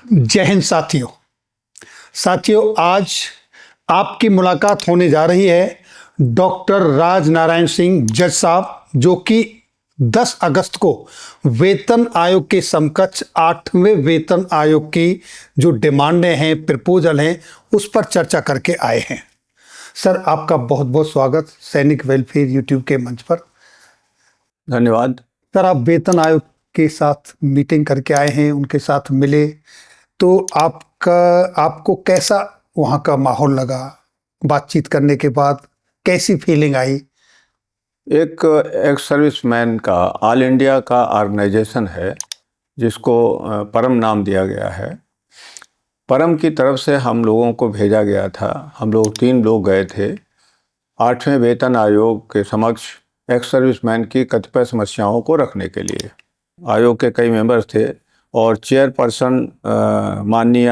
जय हिंद साथियों, आज आपकी मुलाकात होने जा रही है डॉक्टर राज नारायण सिंह जज साहब, जो कि 10 अगस्त को वेतन आयोग के समकक्ष 8वें वेतन आयोग की जो डिमांडें हैं, प्रपोजल हैं, उस पर चर्चा करके आए हैं। सर, आपका बहुत बहुत स्वागत सैनिक वेलफेयर यूट्यूब के मंच पर। धन्यवाद। सर, आप वेतन आयोग के साथ मीटिंग करके आए हैं, उनके साथ मिले, तो आपको कैसा वहाँ का माहौल लगा? बातचीत करने के बाद कैसी फीलिंग आई? एक एक्स सर्विसमैन का ऑल इंडिया का ऑर्गेनाइजेशन है जिसको परम नाम दिया गया है। परम की तरफ से हम लोगों को भेजा गया था। हम लोग 3 लोग गए थे 8वें वेतन आयोग के समक्ष एक्स सर्विसमैन की कतिपय समस्याओं को रखने के लिए। आयोग के कई मेंबर्स थे और चेयरपर्सन माननीय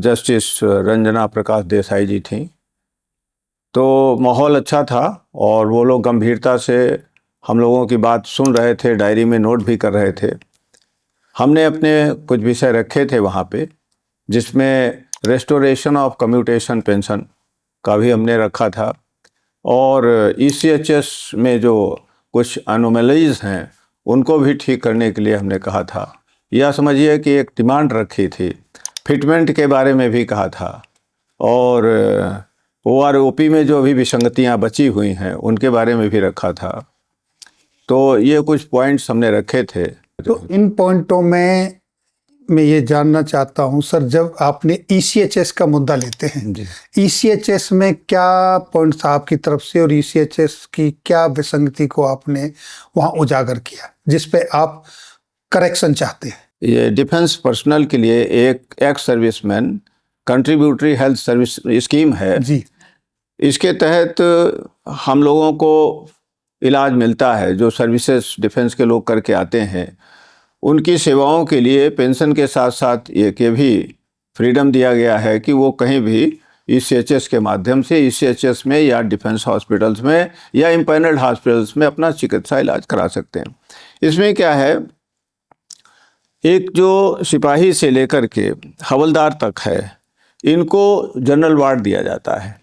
जस्टिस रंजना प्रकाश देसाई जी थी। तो माहौल अच्छा था और वो लोग गंभीरता से हम लोगों की बात सुन रहे थे, डायरी में नोट भी कर रहे थे। हमने अपने कुछ विषय रखे थे वहाँ पे, जिसमें रेस्टोरेशन ऑफ कम्यूटेशन पेंशन का भी हमने रखा था और ECHS में जो कुछ अनोमलीज हैं उनको भी ठीक करने के लिए हमने कहा था। या समझिए कि एक डिमांड रखी थी, फिटमेंट के बारे में भी कहा था और OROP में जो भी विसंगतियां बची हुई हैं उनके बारे में भी रखा था। तो ये कुछ पॉइंट्स हमने रखे थे। तो इन पॉइंटों में मैं ये जानना चाहता हूँ सर, जब आपने ECHS का मुद्दा लेते हैं, ECHS में क्या पॉइंट था आपकी तरफ से और ECHS की क्या विसंगति को आपने वहाँ उजागर किया जिस पे आप करेक्शन चाहते हैं? ये डिफेंस पर्सनल के लिए एक ex serviceman contributory health service scheme है जी। इसके तहत हम लोगों को इलाज मिलता है। जो सर्विसेज डिफेंस के लोग करके आते हैं उनकी सेवाओं के लिए पेंशन के साथ साथ ये भी फ्रीडम दिया गया है कि वो कहीं भी ECHS के माध्यम से ECHS में या डिफेंस हॉस्पिटल्स में या इम्पैनल्ड हॉस्पिटल्स में अपना चिकित्सा इलाज करा सकते हैं। इसमें क्या है, एक जो सिपाही से लेकर के हवलदार तक है, इनको जनरल वार्ड दिया जाता है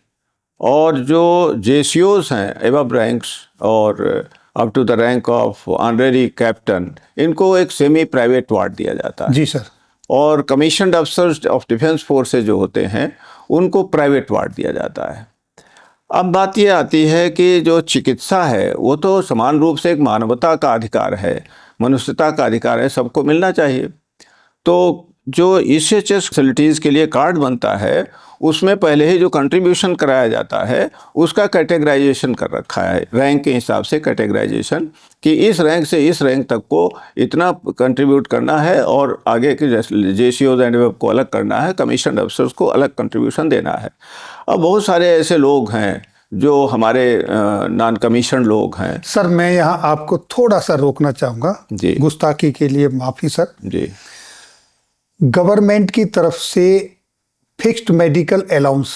और जो JCOs हैं एबव रैंक्स और up to the rank of honorary captain, इनको एक सेमी प्राइवेट वार्ड दिया जाता है। जी सर। और commissioned officers of defence forces जो होते हैं उनको प्राइवेट वार्ड दिया जाता है। अब बात ये आती है कि जो चिकित्सा है वो तो समान रूप से एक मानवता का अधिकार है, मनुष्यता का अधिकार है, सबको मिलना चाहिए। तो जो ECHS फैसिलिटीज़ के लिए कार्ड बनता है उसमें पहले ही जो कंट्रीब्यूशन कराया जाता है उसका कैटेगराइजेशन कर रखा है, रैंक के हिसाब से कैटेगराइजेशन, कि इस रैंक से इस रैंक तक को इतना कंट्रीब्यूट करना है और आगे के JCOs एंड वेब को अलग करना है, कमीशन अफसर्स को अलग कंट्रीब्यूशन देना है। अब बहुत सारे ऐसे लोग हैं जो हमारे नॉन कमीशन लोग हैं। सर, मैं यहाँ आपको थोड़ा सा रोकना चाहूँगा जी। गुस्ताखी के लिए माफ़ी सर। जी। गवर्नमेंट की तरफ से फिक्स्ड मेडिकल अलाउंस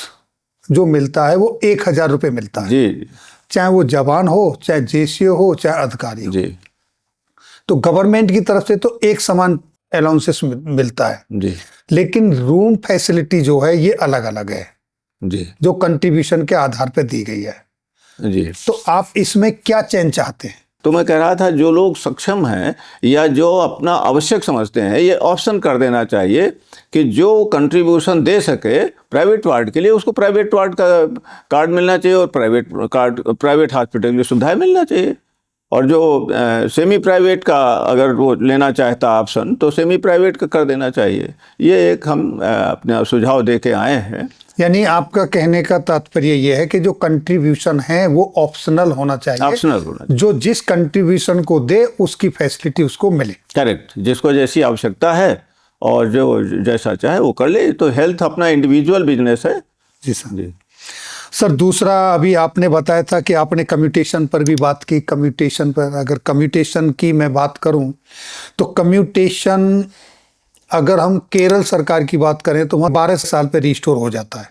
जो मिलता है वो 1000 रुपये मिलता है। जी। चाहे वो जवान हो, चाहे JCO हो, चाहे अधिकारी हो। जी। तो गवर्नमेंट की तरफ से तो एक समान अलाउंसेस मिलता है। जी। लेकिन रूम फैसिलिटी जो है ये अलग अलग है जी। जो कंट्रीब्यूशन के आधार पर दी गई है। जी। तो आप इसमें क्या चेंज चाहते हैं? तो मैं कह रहा था, जो लोग सक्षम हैं या जो अपना आवश्यक समझते हैं, ये ऑप्शन कर देना चाहिए कि जो कंट्रीब्यूशन दे सके प्राइवेट वार्ड के लिए उसको प्राइवेट वार्ड का कार्ड मिलना चाहिए और प्राइवेट हॉस्पिटल की सुविधाएं मिलना चाहिए। और जो सेमी प्राइवेट का अगर वो लेना चाहता ऑप्शन तो सेमी प्राइवेट का कर देना चाहिए। ये एक हम अपना सुझाव दे के आए हैं। यानी आपका कहने का तात्पर्य यह है कि जो कंट्रीब्यूशन है वो ऑप्शनल होना चाहिए, ऑप्शनल होना चाहिए। जो जिस कंट्रीब्यूशन को दे उसकी फैसिलिटी उसको मिले। करेक्ट, जिसको जैसी आवश्यकता है और जो जैसा चाहे वो कर ले। तो हेल्थ अपना इंडिविजुअल बिजनेस है। जी सर। जी सर, दूसरा अभी आपने बताया था कि आपने कम्यूटेशन पर भी बात की। कम्यूटेशन पर अगर कम्यूटेशन की मैं बात करूं तो कम्यूटेशन अगर हम केरल सरकार की बात करें तो वहाँ 12 साल पे रिस्टोर हो जाता है।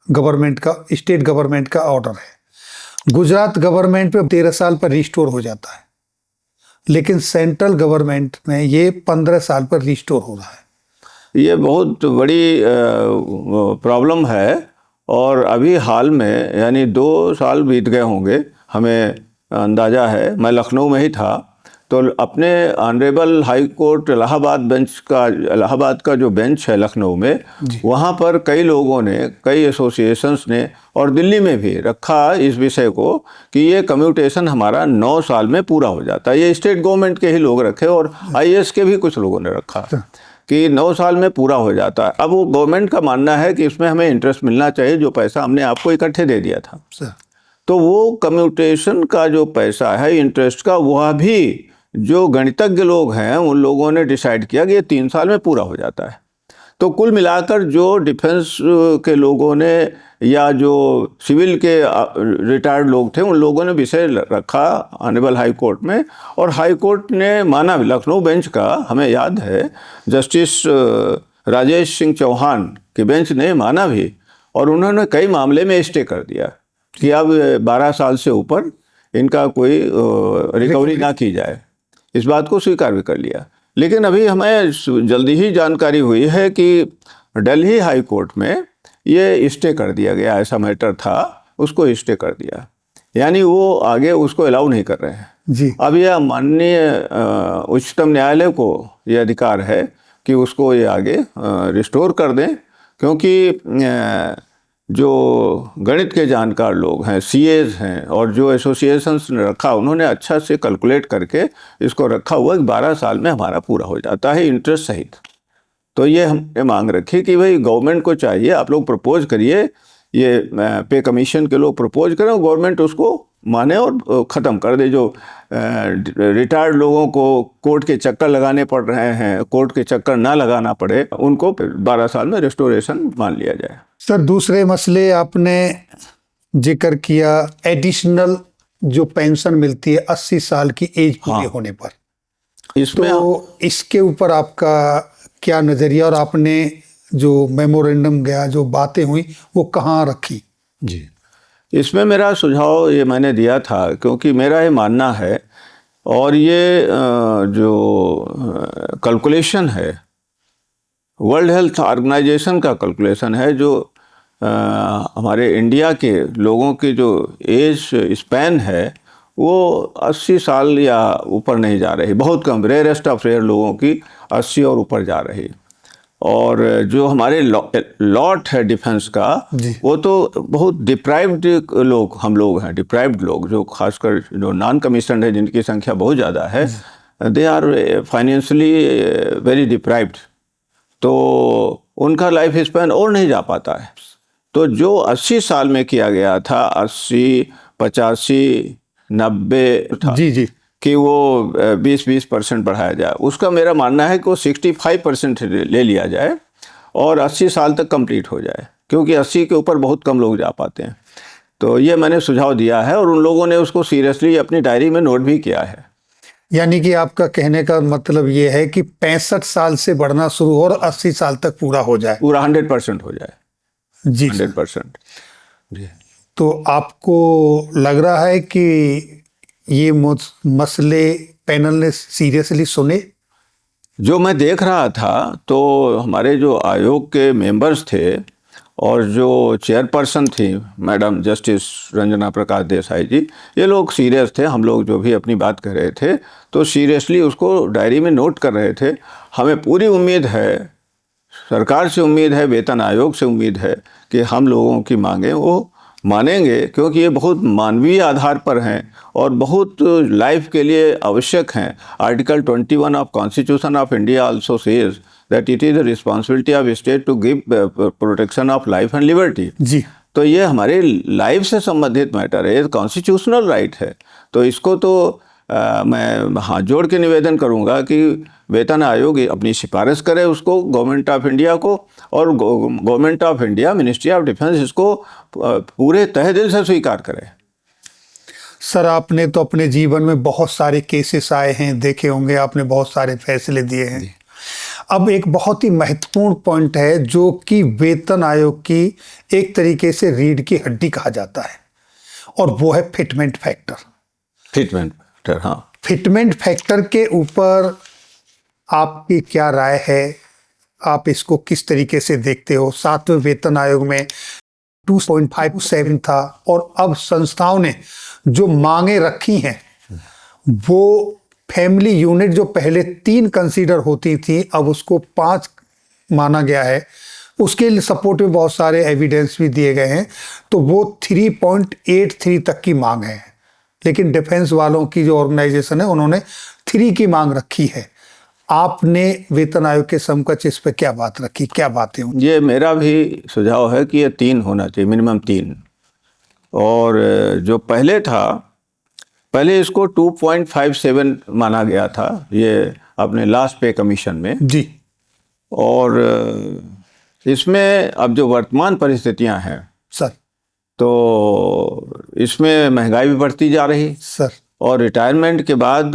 गवर्नमेंट का, स्टेट गवर्नमेंट का ऑर्डर है। गुजरात गवर्नमेंट पे 13 साल पर रिस्टोर हो जाता है, लेकिन सेंट्रल गवर्नमेंट में ये 15 साल पर रिस्टोर हो रहा है। ये बहुत बड़ी प्रॉब्लम है। और अभी हाल में यानी 2 साल बीत गए होंगे, हमें अंदाज़ा है, मैं लखनऊ में ही था, तो अपने ऑनरेबल हाई कोर्ट इलाहाबाद का जो बेंच है लखनऊ में, वहाँ पर कई लोगों ने, कई एसोसिएशंस ने और दिल्ली में भी रखा इस विषय को कि ये कम्यूटेशन हमारा 9 साल में पूरा हो जाता है। ये स्टेट गवर्नमेंट के ही लोग रखे और आईएएस के भी कुछ लोगों ने रखा कि 9 साल में पूरा हो जाता है। अब वो गवर्नमेंट का मानना है कि इसमें हमें इंटरेस्ट मिलना चाहिए, जो पैसा हमने आपको इकट्ठे दे दिया था। तो वो कम्यूटेशन का जो पैसा है इंटरेस्ट का, वह भी जो गणितज्ञ लोग हैं उन लोगों ने डिसाइड किया कि ये 3 साल में पूरा हो जाता है। तो कुल मिलाकर जो डिफेंस के लोगों ने या जो सिविल के रिटायर्ड लोग थे, उन लोगों ने विषय रखा ऑनरेबल हाई कोर्ट में, और हाई कोर्ट ने माना भी। लखनऊ बेंच का हमें याद है, जस्टिस राजेश सिंह चौहान के बेंच ने माना भी, और उन्होंने कई मामले में स्टे कर दिया कि अब 12 साल से ऊपर इनका कोई रिकवरी ना की जाए। इस बात को स्वीकार भी कर लिया। लेकिन अभी हमें जल्दी ही जानकारी हुई है कि दिल्ली हाई कोर्ट में ये स्टे कर दिया गया, ऐसा मैटर था, उसको स्टे कर दिया, यानी वो आगे उसको अलाउ नहीं कर रहे हैं जी। अब यह माननीय उच्चतम न्यायालय को ये अधिकार है कि उसको ये आगे रिस्टोर कर दें, क्योंकि जो गणित के जानकार लोग हैं, सीएज हैं, और जो एसोसिएशंस ने रखा, उन्होंने अच्छा से कैलकुलेट करके इसको रखा हुआ कि 12 साल में हमारा पूरा हो जाता है इंटरेस्ट सहित। तो ये हमने मांग रखी कि भाई गवर्नमेंट को चाहिए, आप लोग प्रपोज करिए, ये पे कमीशन के लोग प्रपोज करें, गवर्नमेंट उसको माने और ख़त्म कर दे। जो रिटायर्ड लोगों को कोर्ट के चक्कर लगाने पड़ रहे हैं, कोर्ट के चक्कर ना लगाना पड़े, उनको 12 साल में रेस्टोरेशन मान लिया जाए। सर, दूसरे मसले आपने जिक्र किया, एडिशनल जो पेंशन मिलती है 80 साल की एज पूरे होने पर, इसमें तो इसके ऊपर आपका क्या नज़रिया, और आपने जो मेमोरेंडम गया, जो बातें हुई, वो कहाँ रखी? जी, इसमें मेरा सुझाव ये मैंने दिया था, क्योंकि मेरा ये मानना है, और ये जो कैलकुलेशन है, वर्ल्ड हेल्थ ऑर्गेनाइजेशन का कैलकुलेशन है, जो हमारे इंडिया के लोगों की जो एज स्पैन है वो 80 साल या ऊपर नहीं जा रही, बहुत कम, रेयरेस्ट ऑफ रेयर लोगों की 80 और ऊपर जा रही। और जो हमारे लॉट है डिफेंस का, वो तो बहुत डिप्राइव्ड लोग, हम लोग हैं डिप्राइव्ड लोग, जो खासकर जो नॉन कमीशन है, जिनकी संख्या बहुत ज़्यादा है, they are financially very deprived, तो उनका लाइफ स्पैन और नहीं जा पाता है। तो जो 80 साल में किया गया था, 80, 85, 90 था, जी, कि वो 20% बढ़ाया जाए, उसका मेरा मानना है कि वो 65% ले लिया जाए और 80 साल तक कंप्लीट हो जाए, क्योंकि 80 के ऊपर बहुत कम लोग जा पाते हैं। तो ये मैंने सुझाव दिया है, और उन लोगों ने उसको सीरियसली अपनी डायरी में नोट भी किया है। यानी कि आपका कहने का मतलब ये है कि 65 साल से बढ़ना शुरू हो और 80 साल तक पूरा हो जाए, पूरा 100% हो जाए। जी, 100%। जी। तो आपको लग रहा है कि ये मसले पैनल ने सीरियसली सुने? जो मैं देख रहा था, तो हमारे जो आयोग के मेंबर्स थे और जो चेयरपर्सन थी मैडम जस्टिस रंजना प्रकाश देसाई जी, ये लोग सीरियस थे। हम लोग जो भी अपनी बात कर रहे थे, तो सीरियसली उसको डायरी में नोट कर रहे थे। हमें पूरी उम्मीद है, सरकार से उम्मीद है, वेतन आयोग से उम्मीद है कि हम लोगों की मांगें वो मानेंगे, क्योंकि ये बहुत मानवीय आधार पर हैं और बहुत लाइफ के लिए आवश्यक हैं। Article 21 of constitution of India also says that it is the responsibility of state to give protection of life and liberty. जी, तो ये हमारे लाइफ से संबंधित मैटर है, ये कॉन्स्टिट्यूशनल राइट है। तो इसको तो मैं हाथ जोड़ के निवेदन करूंगा कि वेतन आयोग अपनी सिफारिश करे उसको गवर्नमेंट ऑफ इंडिया को, और government of India, ministry of defence इसको पूरे तहे दिल से स्वीकार करे। सर, आपने तो अपने जीवन में बहुत सारे केसेस आए हैं, देखे होंगे, आपने बहुत सारे फैसले दिए हैं। अब एक बहुत ही महत्वपूर्ण पॉइंट है, जो कि वेतन आयोग की एक तरीके से रीढ़ की हड्डी कहा जाता है, और वो है फिटमेंट फैक्टर। फिटमेंट फैक्टर, हाँ। फिटमेंट फैक्टर के ऊपर आपकी क्या राय है? आप इसको किस तरीके से देखते हो? 7वें वेतन आयोग में 2.57 था और अब संस्थाओं ने जो मांगे रखी हैं वो फैमिली यूनिट जो पहले 3 कंसीडर होती थी अब उसको 5 माना गया है। उसके लिए सपोर्ट में बहुत सारे एविडेंस भी दिए गए हैं, तो वो 3.83 तक की मांग है। लेकिन डिफेंस वालों की जो ऑर्गेनाइजेशन है उन्होंने 3 की मांग रखी है। आपने वेतन आयोग के समकक्ष इस पे क्या बात रखी, क्या बातें हुई? ये मेरा भी सुझाव है कि ये 3 होना चाहिए, मिनिमम 3। और जो पहले था, पहले इसको 2.57 माना गया था ये अपने लास्ट पे कमीशन में जी और इसमें अब जो वर्तमान परिस्थितियां हैं सर। तो इसमें महंगाई भी बढ़ती जा रही सर और रिटायरमेंट के बाद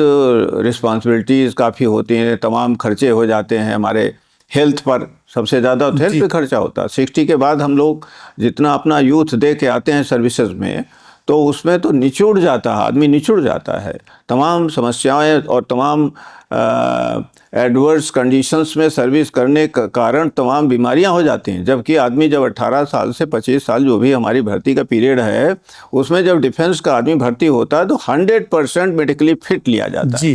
रिस्पॉन्सिबिलिटीज़ काफ़ी होती हैं, तमाम खर्चे हो जाते हैं हमारे हेल्थ पर। सबसे ज़्यादा तो हेल्थ पे खर्चा होता है। 60 के बाद हम लोग जितना अपना यूथ दे के आते हैं सर्विसेज में, तो उसमें तो निचुड़ जाता है, आदमी निचुड़ जाता है। तमाम समस्याएं और तमाम एडवर्स कंडीशंस में सर्विस करने के कारण तमाम बीमारियां हो जाती हैं। जबकि आदमी जब 18 साल से 25 साल जो भी हमारी भर्ती का पीरियड है, उसमें जब डिफेंस का आदमी भर्ती होता है तो 100% मेडिकली फिट लिया जाता है।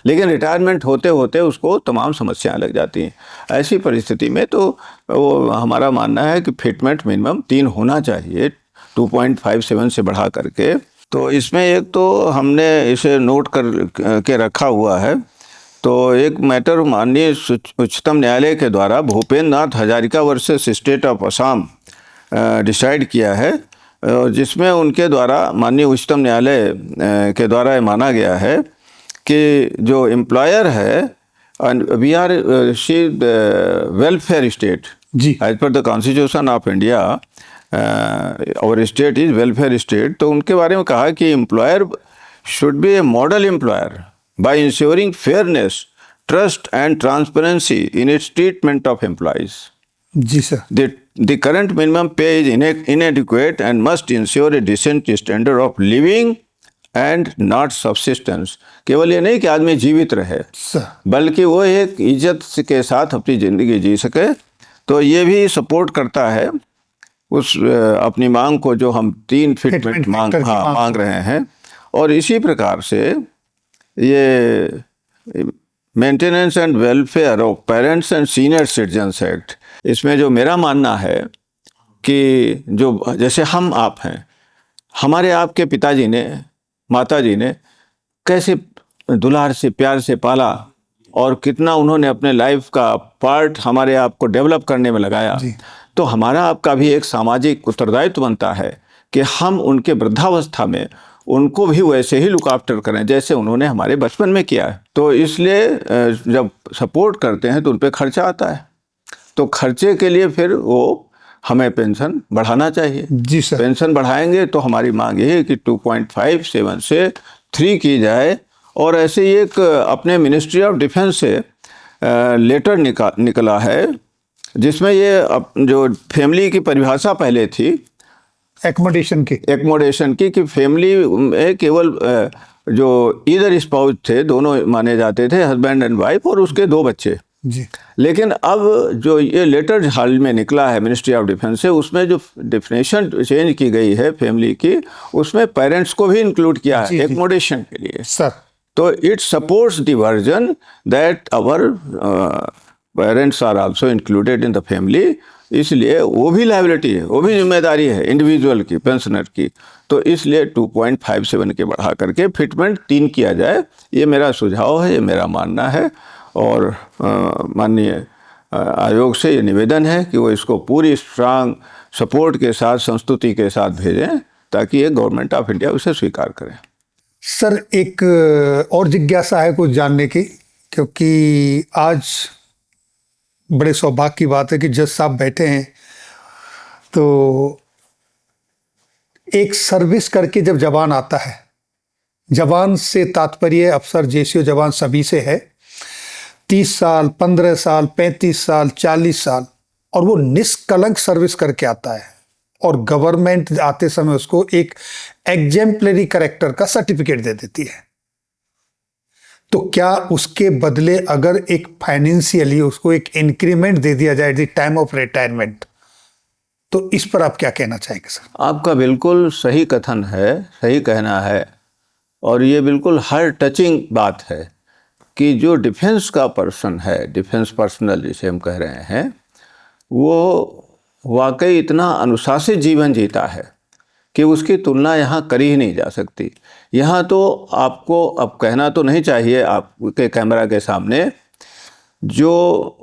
लेकिन रिटायरमेंट होते होते उसको तमाम समस्याएं लग जाती हैं। ऐसी परिस्थिति में तो वो हमारा मानना है कि फिटमेंट मिनिमम 3 होना चाहिए, 2.57 से बढ़ा करके। तो इसमें एक तो हमने इसे नोट कर के रखा हुआ है। तो एक मैटर माननीय उच्चतम न्यायालय के द्वारा Bhupendra Nath Hazarika versus state of Assam decide किया है, जिसमें उनके द्वारा माननीय उच्चतम न्यायालय के द्वारा ये माना गया है कि जो एम्प्लॉयर है, वी आर वेलफेयर स्टेट जी as per the constitution of India, और स्टेट इज वेलफेयर स्टेट। तो उनके बारे में कहा कि employer should be a model employer by ensuring fairness, trust and transparency in its treatment of employees. जी sir. The current minimum pay is inadequate and must ensure a decent standard of living and not subsistence। केवल ये नहीं कि आदमी जीवित रहे, बल्कि वो एक इज्जत के साथ अपनी ज़िंदगी जी सके। तो ये भी सपोर्ट करता है उस अपनी मांग को जो हम 3 फिटमेंट मांग रहे हैं। और इसी प्रकार से ये maintenance and welfare of parents and senior citizens act, इसमें जो मेरा मानना है कि जो जैसे हम आप हैं, हमारे आपके पिताजी ने, माताजी ने कैसे दुलार से प्यार से पाला और कितना उन्होंने अपने लाइफ का पार्ट हमारे आप को डेवलप करने में लगाया। तो हमारा आपका भी एक सामाजिक उत्तरदायित्व बनता है कि हम उनके वृद्धावस्था में उनको भी वैसे ही लुक आफ्टर करें जैसे उन्होंने हमारे बचपन में किया है। तो इसलिए जब सपोर्ट करते हैं तो उन पर खर्चा आता है, तो खर्चे के लिए फिर वो हमें पेंशन बढ़ाना चाहिए। जी सर। पेंशन बढ़ाएंगे तो हमारी मांग ये है कि 2.57 से 3 की जाए। और ऐसे ही एक अपने मिनिस्ट्री ऑफ डिफेंस से लेटर निकला है, जिसमें ये जो फैमिली की परिभाषा पहले थी एकोमोडेशन की कि फैमिली में केवल जो इधर स्पाउस थे, दोनों माने जाते थे, हस्बैंड एंड वाइफ, और उसके 2 बच्चे जी। लेकिन अब जो ये लेटर हाल में निकला है मिनिस्ट्री ऑफ डिफेंस से, उसमें जो डेफिनेशन चेंज की गई है फैमिली की, उसमें पेरेंट्स को भी इंक्लूड किया है एकोमोडेशन के लिए सर। तो it supports the version that our parents are also included in the family. इसलिए वो भी लायबिलिटी है, वो भी जिम्मेदारी है इंडिविजुअल की, पेंशनर की। तो इसलिए 2.57 के बढ़ा करके फिटमेंट 3 किया जाए, ये मेरा सुझाव है, ये मेरा मानना है। और माननीय आयोग से ये निवेदन है कि वो इसको पूरी स्ट्रांग सपोर्ट के साथ, संस्तुति के साथ भेजें ताकि ये गवर्नमेंट ऑफ इंडिया उसे स्वीकार करे। सर एक और जिज्ञासा है कुछ जानने की, क्योंकि आज बड़े सौभाग्य की बात है कि जज साहब बैठे हैं, तो एक सर्विस करके जब जवान आता है, जवान से तात्पर्य अफसर जेसीओ जवान सभी से है, 30 साल 15 साल 35 साल 40 साल, और वो निष्कलंक सर्विस करके आता है और गवर्नमेंट आते समय उसको एक एग्जेम्पलरी कैरेक्टर का सर्टिफिकेट दे देती है। तो क्या उसके बदले अगर एक फाइनेंशियली उसको एक इंक्रीमेंट दे दिया जाए द टाइम ऑफ रिटायरमेंट, तो इस पर आप क्या कहना चाहेंगे सर? आपका बिल्कुल सही कथन है, सही कहना है, और ये बिल्कुल हर टचिंग बात है कि जो डिफेंस का पर्सन है, डिफेंस पर्सनल जिसे हम कह रहे हैं, वो वाकई इतना अनुशासित जीवन जीता है कि उसकी तुलना यहाँ करी ही नहीं जा सकती। यहाँ तो आपको अब कहना तो नहीं चाहिए आपके कैमरा के सामने, जो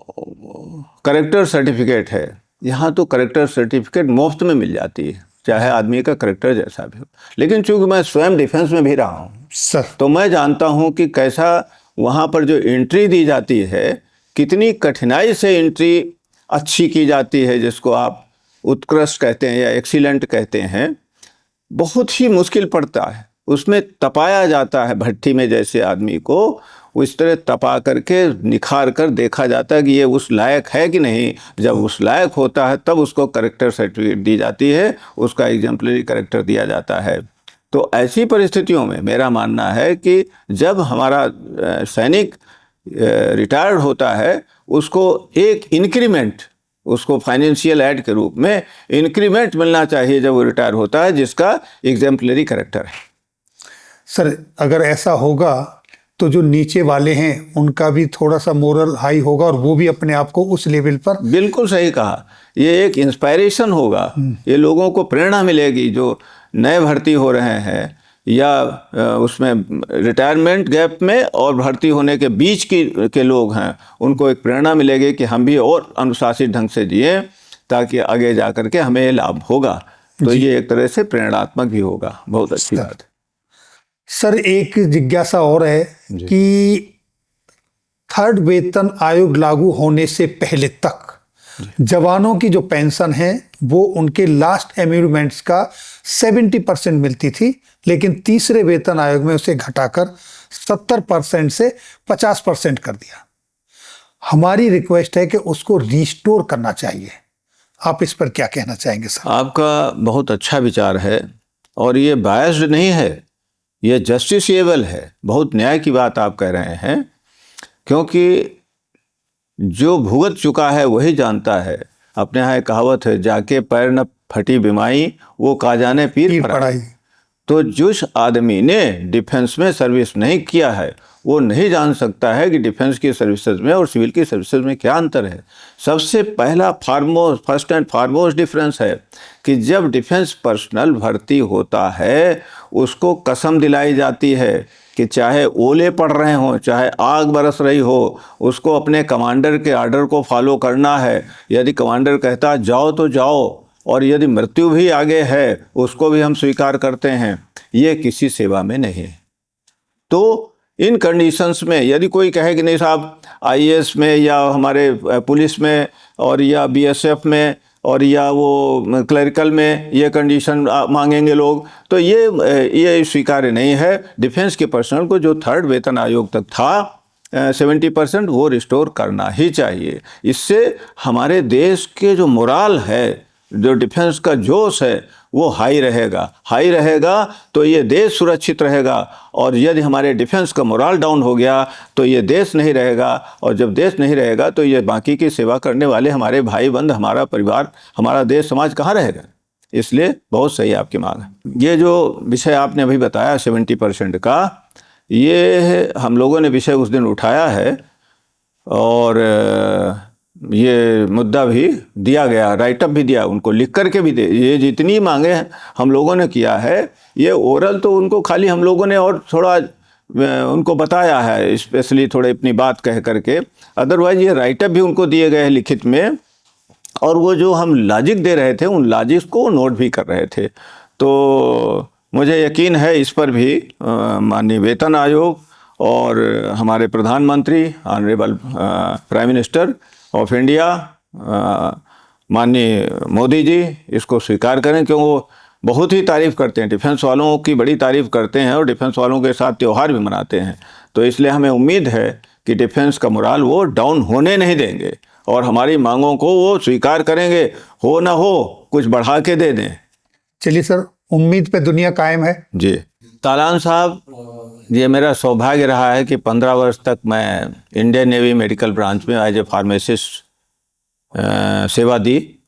करेक्टर सर्टिफिकेट है, यहाँ तो करेक्टर सर्टिफिकेट मुफ्त में मिल जाती है, चाहे आदमी का करेक्टर जैसा भी हो। लेकिन चूंकि मैं स्वयं डिफेंस में भी रहा हूँ सर, तो मैं जानता हूँ कि कैसा वहाँ पर जो एंट्री दी जाती है, कितनी कठिनाई से एंट्री अच्छी की जाती है, जिसको आप उत्कृष्ट कहते हैं या एक्सीलेंट कहते हैं। बहुत ही मुश्किल पड़ता है, उसमें तपाया जाता है भट्टी में, जैसे आदमी को उस तरह तपा करके निखार कर देखा जाता है कि ये उस लायक है कि नहीं। जब उस लायक होता है तब उसको करेक्टर सर्टिफिकेट दी जाती है, उसका एग्जाम्पलरी करेक्टर दिया जाता है। तो ऐसी परिस्थितियों में मेरा मानना है कि जब हमारा सैनिक रिटायर्ड होता है, उसको एक इंक्रीमेंट, उसको फाइनेंशियल ऐड के रूप में इंक्रीमेंट मिलना चाहिए जब वो रिटायर होता है, जिसका एग्जाम्पलरी करेक्टर है। सर अगर ऐसा होगा तो जो नीचे वाले हैं उनका भी थोड़ा सा मोरल हाई होगा और वो भी अपने आप को उस लेवल पर। बिल्कुल सही कहा, ये एक इंस्पायरेशन होगा, ये लोगों को प्रेरणा मिलेगी जो नए भर्ती हो रहे हैं या उसमें रिटायरमेंट गैप में और भर्ती होने के बीच के लोग हैं, उनको एक प्रेरणा मिलेगी कि हम भी और अनुशासित ढंग से जिए ताकि आगे जा कर के हमें लाभ होगा। तो ये एक तरह से प्रेरणात्मक भी होगा। बहुत अच्छी बात है। सर एक जिज्ञासा और है कि थर्ड वेतन आयोग लागू होने से पहले तक जवानों की जो पेंशन है वो उनके लास्ट एम्यूरमेंट्स का 70% मिलती थी, लेकिन तीसरे वेतन आयोग में उसे घटाकर 70% से 50% कर दिया। हमारी रिक्वेस्ट है कि उसको रिस्टोर करना चाहिए। आप इस पर क्या कहना चाहेंगे सर? आपका बहुत अच्छा विचार है और ये बायस्ड नहीं है, ये जस्टिसेबल है। बहुत न्याय की बात आप कह रहे हैं, क्योंकि जो भुगत चुका है वही जानता है। अपने यहाँ एक कहावत है, जाके पैर न फटी बिमाई वो का जाने पीर पड़ाई। तो जिस आदमी ने डिफेंस में सर्विस नहीं किया है वो नहीं जान सकता है कि डिफेंस की सर्विसेज में और सिविल की सर्विसेज में क्या अंतर है। सबसे पहला फर्स्ट एंड फॉरमोस्ट डिफरेंस है कि जब डिफेंस पर्सनल भर्ती होता है उसको कसम दिलाई जाती है कि चाहे ओले पड़ रहे हों, चाहे आग बरस रही हो, उसको अपने कमांडर के आर्डर को फॉलो करना है। यदि कमांडर कहता जाओ तो जाओ, और यदि मृत्यु भी आगे है उसको भी हम स्वीकार करते हैं। ये किसी सेवा में नहीं है। तो इन कंडीशंस में यदि कोई कहे कि नहीं साहब आईएएस में या हमारे पुलिस में और या बीएसएफ में और या वो क्लरिकल में ये कंडीशन मांगेंगे लोग, तो ये स्वीकार्य नहीं है। डिफेंस के पर्सनल को जो थर्ड वेतन आयोग तक था 70% वो रिस्टोर करना ही चाहिए। इससे हमारे देश के जो मोराल है, जो डिफेंस का जोश है वो हाई रहेगा तो ये देश सुरक्षित रहेगा। और यदि हमारे डिफेंस का मोराल डाउन हो गया तो ये देश नहीं रहेगा, और जब देश नहीं रहेगा तो ये बाकी की सेवा करने वाले हमारे भाई बंद, हमारा परिवार, हमारा देश समाज कहाँ रहेगा। इसलिए बहुत सही आपकी मांग है। ये जो विषय आपने अभी बताया 70% का, ये हम लोगों ने विषय उस दिन उठाया है और ये मुद्दा भी दिया गया, राइटअप भी दिया, उनको लिख करके भी दे। ये जितनी मांगे हम लोगों ने किया है, ये ओरल तो उनको खाली हम लोगों ने और थोड़ा उनको बताया है, स्पेशली थोड़े अपनी बात कह करके। अदरवाइज ये राइटअप भी उनको दिए गए हैं लिखित में, और वो जो हम लॉजिक दे रहे थे उन लॉजिक्स को नोट भी कर रहे थे। तो मुझे यकीन है इस पर भी माननीय वेतन आयोग और हमारे प्रधानमंत्री honourable prime minister of India माननीय मोदी जी इसको स्वीकार करें, क्योंकि वो बहुत ही तारीफ़ करते हैं, डिफेंस वालों की बड़ी तारीफ़ करते हैं और डिफेंस वालों के साथ त्यौहार भी मनाते हैं। तो इसलिए हमें उम्मीद है कि डिफेंस का मोराल वो डाउन होने नहीं देंगे और हमारी मांगों को वो स्वीकार करेंगे, हो ना हो कुछ बढ़ा के दे दें। चलिए सर, उम्मीद पे दुनिया कायम है जी। तालान साहब, ये मेरा सौभाग्य रहा है कि 15 वर्ष तक मैं इंडियन नेवी मेडिकल ब्रांच में एज ए फार्मासिस्ट सेवा दी,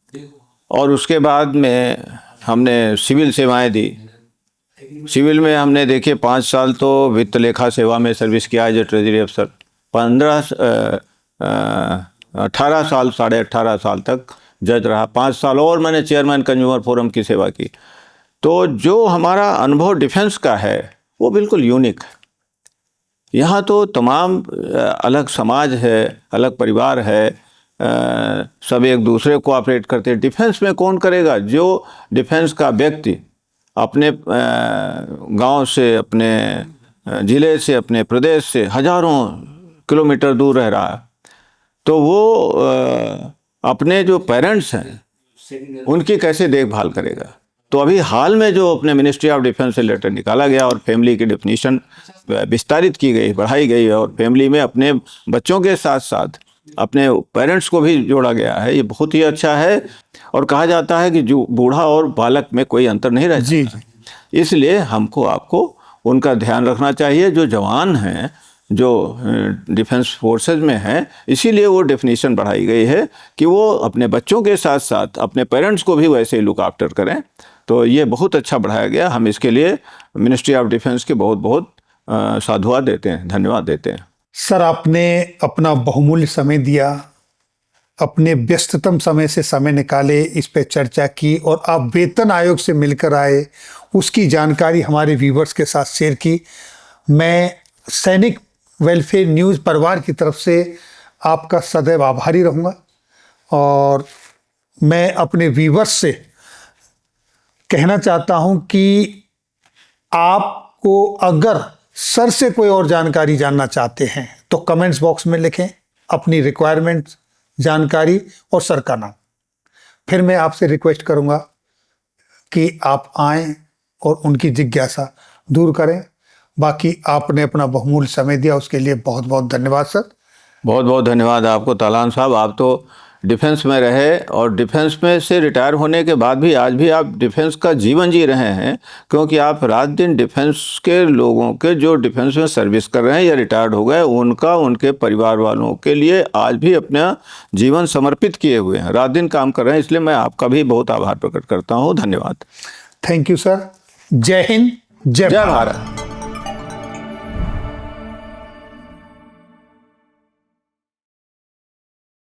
और उसके बाद में हमने सिविल सेवाएं दी। सिविल में हमने देखिए 5 साल तो वित्त लेखा सेवा में सर्विस किया एज ए ट्रेजरी अफसर, 18 साल, 18.5 साल तक जज रहा, 5 साल और मैंने चेयरमैन कंज्यूमर फोरम की सेवा की। तो जो हमारा अनुभव डिफेंस का है वो बिल्कुल यूनिक है। यहाँ तो तमाम अलग समाज है, अलग परिवार है, सब एक दूसरे को ऑपरेट करते हैं। डिफेंस में कौन करेगा? जो डिफेंस का व्यक्ति अपने गांव से, अपने ज़िले से, अपने प्रदेश से हजारों किलोमीटर दूर रह रहा है, तो वो अपने जो पेरेंट्स हैं उनकी कैसे देखभाल करेगा? तो अभी हाल में जो अपने मिनिस्ट्री ऑफ डिफेंस से लेटर निकाला गया और फैमिली की डेफिनेशन विस्तारित की गई, बढ़ाई गई, और फैमिली में अपने बच्चों के साथ साथ अपने पेरेंट्स को भी जोड़ा गया है, ये बहुत ही अच्छा है। और कहा जाता है कि जो बूढ़ा और बालक में कोई अंतर नहीं रहता। जी। इसलिए हमको आपको उनका ध्यान रखना चाहिए, जो जवान हैं, जो डिफेंस फोर्सेज में हैं। इसीलिए वो डेफिनेशन बढ़ाई गई है कि वो अपने बच्चों के साथ साथ अपने पेरेंट्स को भी वैसे ही लुक आफ्टर करें। तो ये बहुत अच्छा बढ़ाया गया। हम इसके लिए मिनिस्ट्री ऑफ डिफेंस के बहुत बहुत साधुवाद देते हैं, धन्यवाद देते हैं। सर, आपने अपना बहुमूल्य समय दिया, अपने व्यस्ततम समय से समय निकाले, इस पे चर्चा की, और आप वेतन आयोग से मिलकर आए, उसकी जानकारी हमारे व्यूवर्स के साथ शेयर की। मैं सैनिक वेलफेयर न्यूज़ परिवार की तरफ से आपका सदैव आभारी रहूँगा, और मैं अपने व्यूवर्स से कहना चाहता हूँ कि आपको अगर सर से कोई और जानकारी जानना चाहते हैं तो कमेंट्स बॉक्स में लिखें अपनी रिक्वायरमेंट, जानकारी और सर का नाम। फिर मैं आपसे रिक्वेस्ट करूंगा कि आप आएं और उनकी जिज्ञासा दूर करें। बाकी आपने अपना बहुमूल्य समय दिया, उसके लिए बहुत बहुत धन्यवाद सर। बहुत बहुत धन्यवाद आपको तालान साहब। आप तो डिफेंस में रहे, और डिफेंस में से रिटायर होने के बाद भी आज भी आप डिफेंस का जीवन जी रहे हैं, क्योंकि आप रात दिन डिफेंस के लोगों के, जो डिफेंस में सर्विस कर रहे हैं या रिटायर्ड हो गए, उनका, उनके परिवार वालों के लिए आज भी अपना जीवन समर्पित किए हुए हैं, रात दिन काम कर रहे हैं। इसलिए मैं आपका भी बहुत आभार प्रकट करता हूँ। धन्यवाद। Thank you sir. जय हिंद, जय जय भारत। भारत।